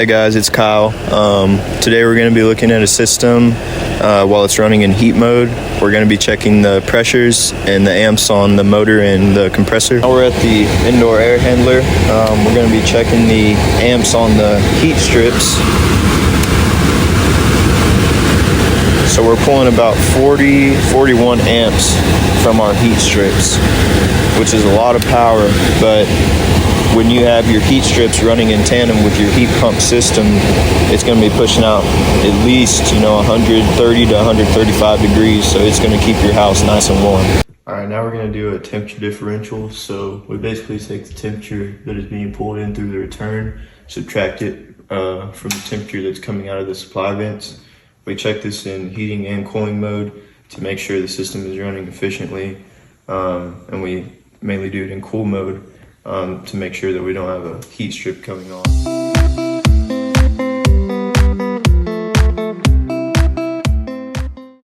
Hi guys, it's Kyle. Today we're going to be looking at a system while it's running in heat mode. We're going to be checking the pressures and the amps on the motor and the compressor. Now we're at the indoor air handler. We're going to be checking the amps on the heat strips. So we're pulling about 41 amps from our heat strips, which is a lot of power, but when you have your heat strips running in tandem with your heat pump system, it's going to be pushing out at least, 130 to 135 degrees. So it's going to keep your house nice and warm. All right, now we're going to do a temperature differential. So we basically take the temperature that is being pulled in through the return, subtract it from the temperature that's coming out of the supply vents. We check this in heating and cooling mode to make sure the system is running efficiently. And we mainly do it in cool mode to make sure that we don't have a heat strip coming on.